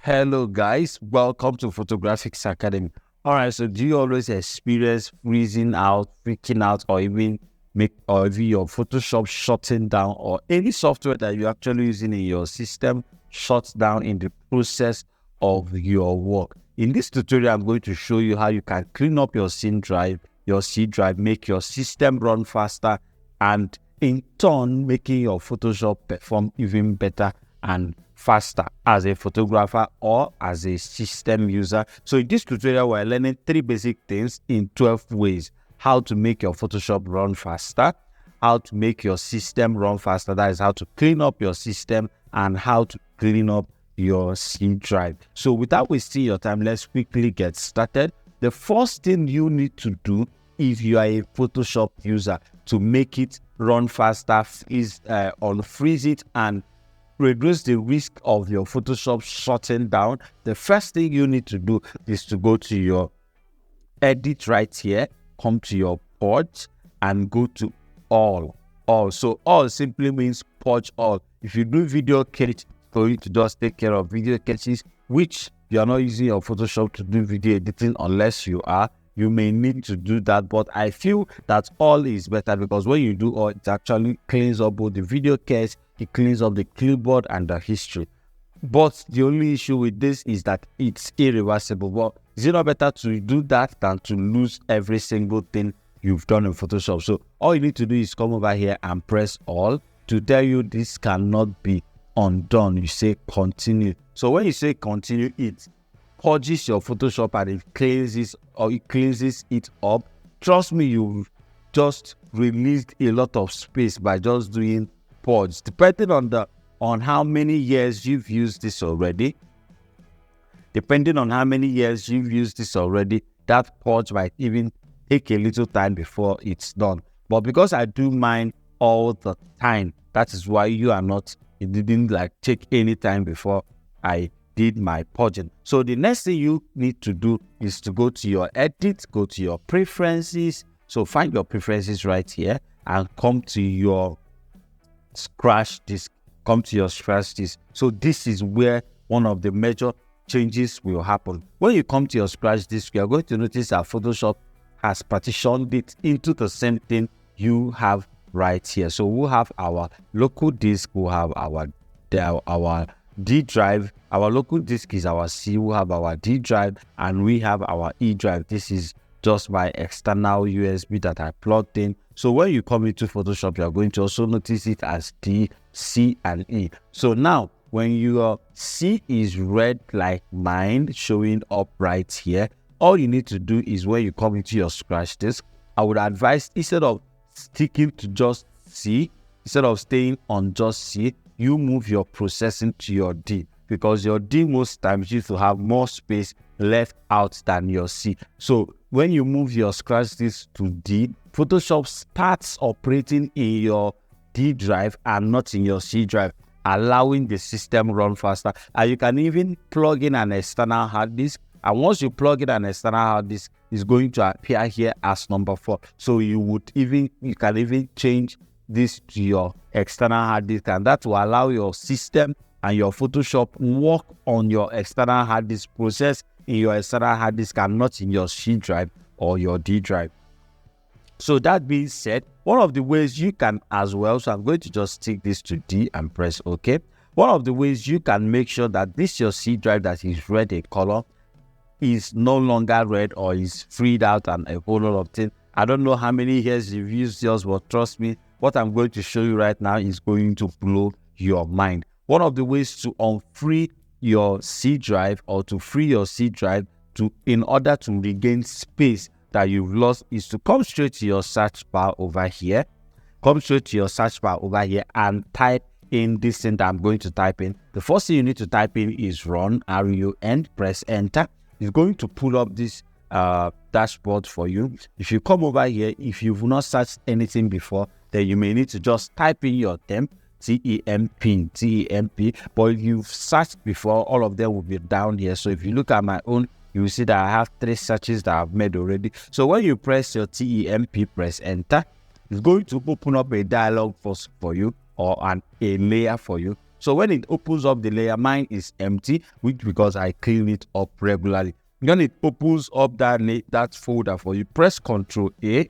Hello guys, welcome to Photographics Academy. Alright, so do you always experience freezing out, freaking out, or even your Photoshop shutting down, or any software that you're actually using in your system shuts down in the process of your work? In this tutorial, I'm going to show you how you can clean up your C drive, make your system run faster, and in turn, making your Photoshop perform even better and faster as a photographer or as a system user. So in this tutorial, we're learning 3 basic things in 12 ways: how to make your Photoshop run faster, how to make your system run faster, that is how to clean up your system, and how to clean up your C drive. So without wasting your time, let's quickly get started. The first thing you need to do if you are a Photoshop user to make it run faster is unfreeze it and reduce the risk of your Photoshop shutting down. The first thing you need to do is to go to your edit right here, come to your purge and go to all. So all simply means purge all. If you do video cache, for you to just take care of video caches, which you are not using your Photoshop to do video editing unless you are, you may need to do that, but I feel that all is better because when you do all, it actually cleans up both the video cache, it cleans up the clipboard and the history. But the only issue with this is that it's irreversible. Well, is it not better to do that than to lose every single thing you've done in Photoshop? So all you need to do is come over here and press all. To tell you this cannot be undone, you say continue. So when you say continue, it purges your Photoshop and it cleanses it up. Trust me, you've just released a lot of space by just doing purge. Depending on how many years you've used this already, that purge might even take a little time before it's done. But because I do mine all the time, that is why it didn't take any time before I did my purging. So the next thing you need to do is to go to your edit, go to your preferences. So find your preferences right here and come to your scratch disk. So this is where one of the major changes will happen. When you come to your scratch disk, you are going to notice that Photoshop has partitioned it into the same thing you have right here. So we'll have our local disk, we'll have our D drive. Our local disk is our C, we have our D drive, and we have our E drive. This is just my external USB that I plugged in. So when you come into Photoshop, you are going to also notice it as D, C, and E. So now when your C is red like mine showing up right here, all you need to do is when you come into your scratch disk, I would advise, instead of sticking to just C, instead of staying on just C, you move your processing to your D, because your D most times used to have more space left out than your C. So when you move your scratch disk to D, Photoshop starts operating in your D drive and not in your C drive, allowing the system run faster. And you can even plug in an external hard disk. And once you plug in an external hard disk, it's going to appear here as number 4. So you can even change this to your external hard disk, and that will allow your system and your Photoshop work on your external hard disk, process in your external hard disk and not in your C drive or your D drive. So that being said, one of the ways you can as well, so I'm going to just stick this to D and press OK. One of the ways you can make sure that this your C drive that is red in color is no longer red or is freed out and a whole lot of things. I don't know how many years you've used yours, but trust me, what I'm going to show you right now is going to blow your mind. One of the ways to unfree your C drive or to free your C drive in order to regain space that you've lost is to come straight to your search bar over here. And type in this thing that I'm going to type in. The first thing you need to type in is run, R-U-N, press enter. It's going to pull up this dashboard for you. If you come over here, if you've not searched anything before, then you may need to just type in your temp, T-E-M-P, but if you've searched before, all of them will be down here. So if you look at my own, you will see that I have 3 searches that I've made already. So when you press your T-E-M-P, press enter, it's going to open up a dialog for you or a layer for you. So when it opens up the layer, mine is empty, which because I clean it up regularly. When it opens up that folder for you, press Ctrl A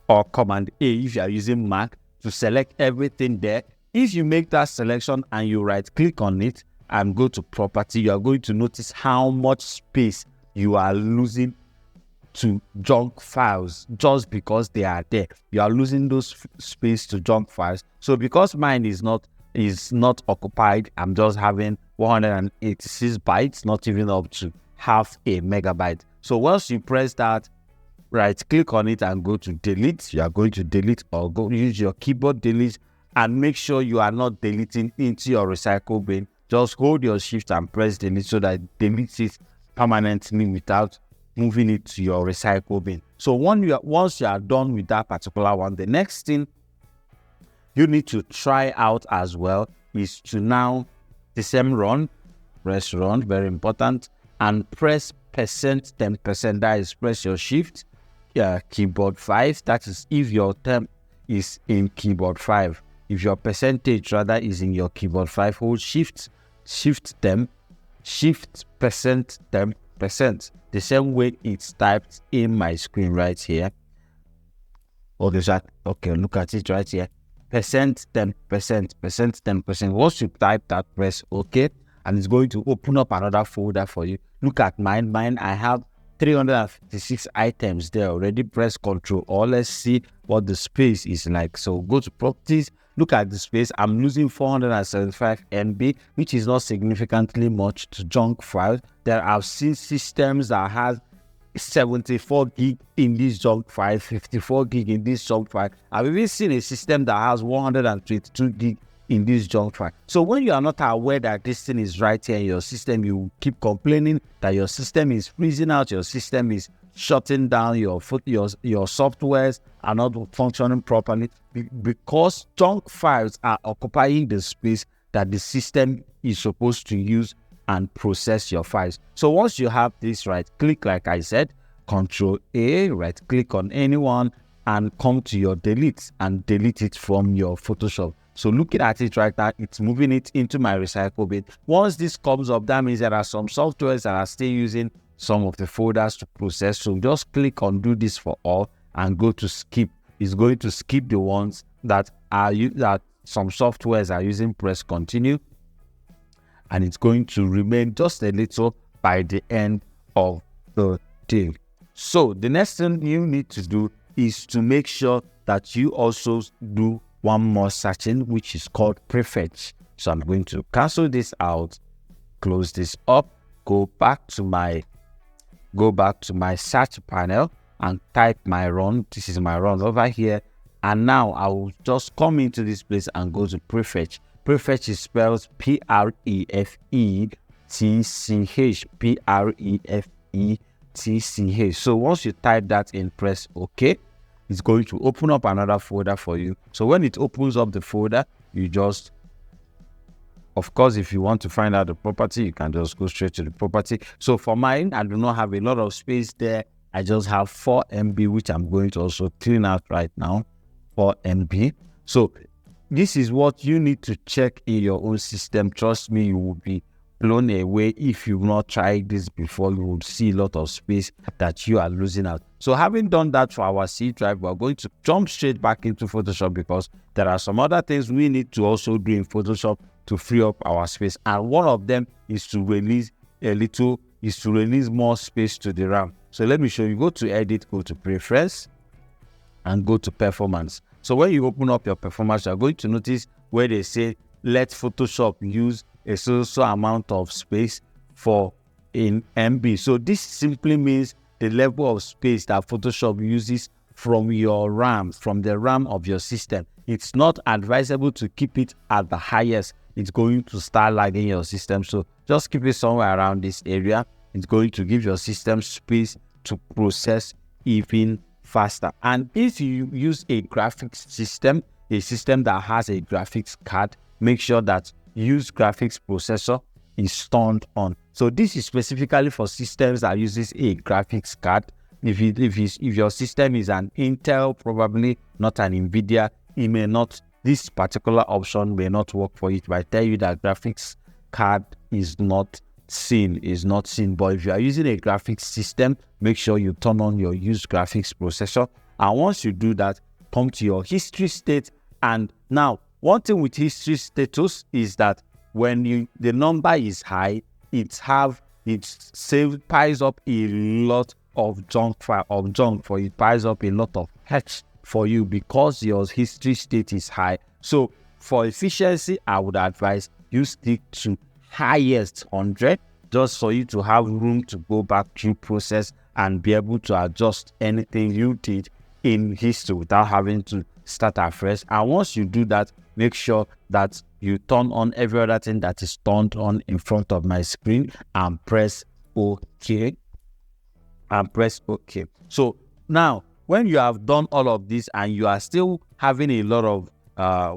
or Command A if you are using Mac to select everything there. If you make that selection and you right click on it and go to property, you are going to notice how much space you are losing to junk files just because they are there. You are losing those space to junk files. So because mine is not occupied, I'm just having 186 bytes, not even up to half a megabyte. So once you press that, right click on it and go to delete, you are going to delete or go use your keyboard delete, and make sure you are not deleting into your recycle bin. Just hold your shift and press delete so that it deletes it permanently without moving it to your recycle bin. So once you are done with that particular one, the next thing you need to try out as well is to now the same run, press run, very important, and press %10%. That is press your shift, keyboard 5. That is if your term is in keyboard 5. If your percentage rather is in your keyboard 5, hold shift %10%, the same way it's typed in my screen right here. Okay, look at it right here. %10%. Once you type that, press OK, and it's going to open up another folder for you. Look at mine. I have 356 items there already. Press Ctrl or let's see what the space is like. So go to properties, look at the space. I'm losing 475 MB, which is not significantly much to junk files. There are systems that has 74 gig in this junk file, 54 gig in this junk file. I've even seen a system that has 122 gig in this junk file. So when you are not aware that this thing is right here in your system, you keep complaining that your system is freezing out, your system is shutting down, your softwares are not functioning properly because junk files are occupying the space that the system is supposed to use and process your files. So once you have this, right click, like I said, Ctrl A, right click on anyone and come to your delete and delete it from your Photoshop. So looking at it right now, it's moving it into my recycle bin. Once this comes up, that means there are some softwares that are still using some of the folders to process. So just click on do this for all and go to skip. It's going to skip the ones that some softwares are using. Press continue, and it's going to remain just a little by the end of the day. So the next thing you need to do is to make sure that you also do one more searching, which is called prefetch. So I'm going to cancel this out, close this up, go back to my search panel and type my run. This is my run over here, and now I will just come into this place and go to prefetch. Prefetch is spelled prefetch, prefetch. So once you type that in, press OK. It's going to open up another folder for you. So when it opens up the folder, you just, of course, if you want to find out the property, you can just go straight to the property. So for mine, I do not have a lot of space there. I just have 4 MB, which I'm going to also clean out right now, 4 MB. So this is what you need to check in your own system. Trust me, you will be blown away. If you've not tried this before, you will see a lot of space that you are losing out. So having done that for our C drive, we're going to jump straight back into Photoshop because there are some other things we need to also do in Photoshop to free up our space. And one of them is to release more space to the RAM. So let me show you. Go to edit, go to preference, and go to performance. So when you open up your performance, you're going to notice where they say let Photoshop use a so amount of space for in MB. So this simply means the level of space that Photoshop uses from your RAM, from the RAM of your system. It's not advisable to keep it at the highest. It's going to start lagging your system. So just keep it somewhere around this area. It's going to give your system space to process even faster. And if you use a graphics system, a system that has a graphics card, make sure that use graphics processor is turned on. So this is specifically for systems that uses a graphics card. If your system is an Intel, probably not an Nvidia, it may not this particular option may not work for it. It might tell you that graphics card is not seen. But if you are using a graphics system, make sure you turn on your use graphics processor. And once you do that, come to your history state. And now, one thing with history status is that when the number is high, it piles up a lot of junk for you. It piles up a lot of hex for you because your history state is high. So for efficiency, I would advise you stick to highest 100, just for you to have room to go back through process and be able to adjust anything you did in history without having to start afresh. And once you do that, make sure that you turn on every other thing that is turned on in front of my screen and press OK. So now, when you have done all of this and you are still having a lot of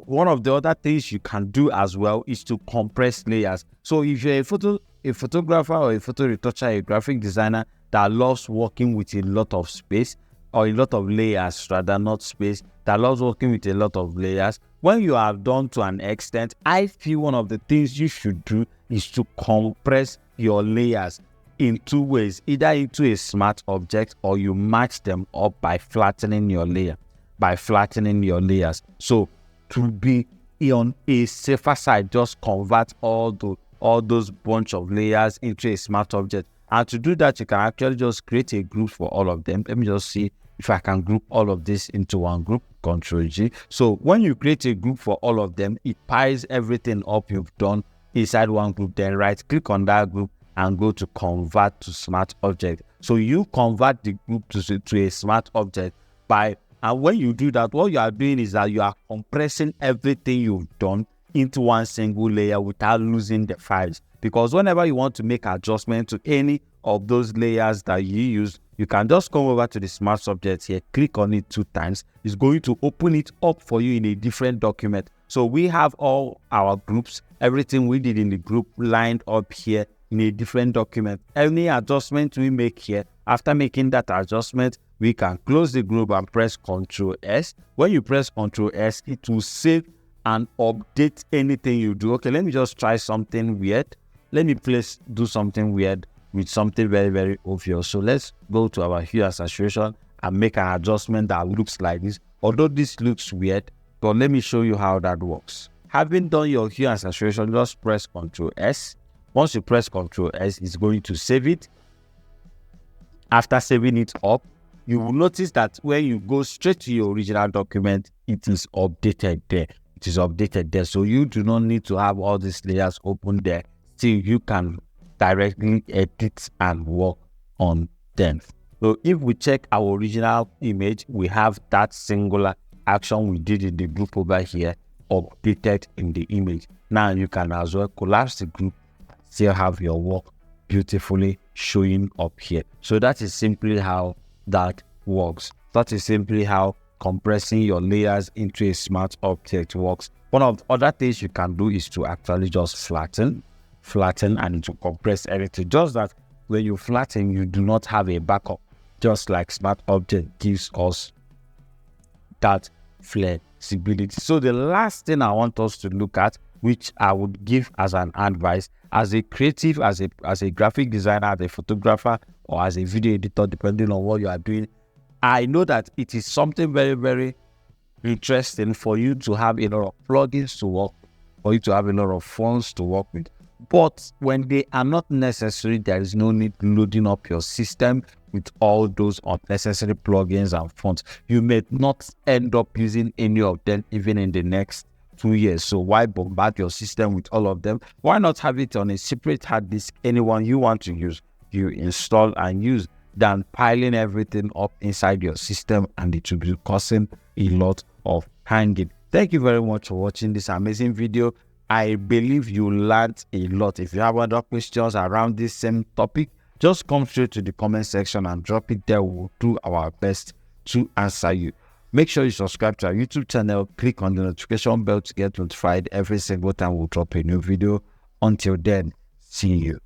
one of the other things you can do as well is to compress layers. So if you're a photographer or a photo retoucher, a graphic designer that loves working with a lot of space or a lot of layers, rather not space, that loves working with a lot of layers, when you are done to an extent, I feel one of the things you should do is to compress your layers in two ways, either into a smart object or you match them up by flattening your layers. So to be on a safer side, just convert all those bunch of layers into a smart object. And to do that, you can actually just create a group for all of them. Let me just see if I can group all of this into one group. Control G. So when you create a group for all of them, it piles everything up you've done inside one group. Then right click on that group and go to convert to smart object. So you convert the group to a smart object and when you do that, what you are doing is that you are compressing everything you've done into one single layer without losing the files. Because whenever you want to make adjustment to any of those layers that you use, you can just come over to the smart subject here, click on it 2 times. It's going to open it up for you in a different document. So we have all our groups, everything we did in the group lined up here in a different document. Any adjustment we make here, after making that adjustment, we can close the group and press Ctrl S. When you press Ctrl S, it will save and update anything you do. Okay, let me just try something weird. Let me do something weird with something very, very obvious. So let's go to our hue and saturation and make an adjustment that looks like this. Although this looks weird, but let me show you how that works. Having done your hue and saturation, just press Ctrl S. Once you press Ctrl S, it's going to save it. After saving it up, you will notice that when you go straight to your original document, it is updated there. So you do not need to have all these layers open there. Still, you can directly edit and work on them. So if we check our original image, we have that singular action we did in the group over here updated in the image. Now you can as well collapse the group, still have your work beautifully showing up here. So that is simply how that works. That is simply how compressing your layers into a smart object works. One of the other things you can do is to actually just flatten and to compress everything. Just that when you flatten, you do not have a backup, just like smart object gives us that flexibility. So the last thing I want us to look at, which I would give as an advice as a creative, as a graphic designer, as a photographer, or as a video editor, depending on what you are doing, I know that it is something very, very interesting for you to have a lot of plugins to work, for you to have a lot of fonts to work with. But when they are not necessary, there is no need loading up your system with all those unnecessary plugins and fonts. You may not end up using any of them even in the next 2 years. So why bombard your system with all of them? Why not have it on a separate hard disk, anyone you want to use, you install and use, than piling everything up inside your system, and it will be causing a lot of hanging. Thank you very much for watching this amazing video. I believe you learned a lot. If you have other questions around this same topic, just come straight to the comment section and drop it there. We'll do our best to answer you. Make sure you subscribe to our YouTube channel. Click on the notification bell to get notified every single time we'll drop a new video. Until then, see you.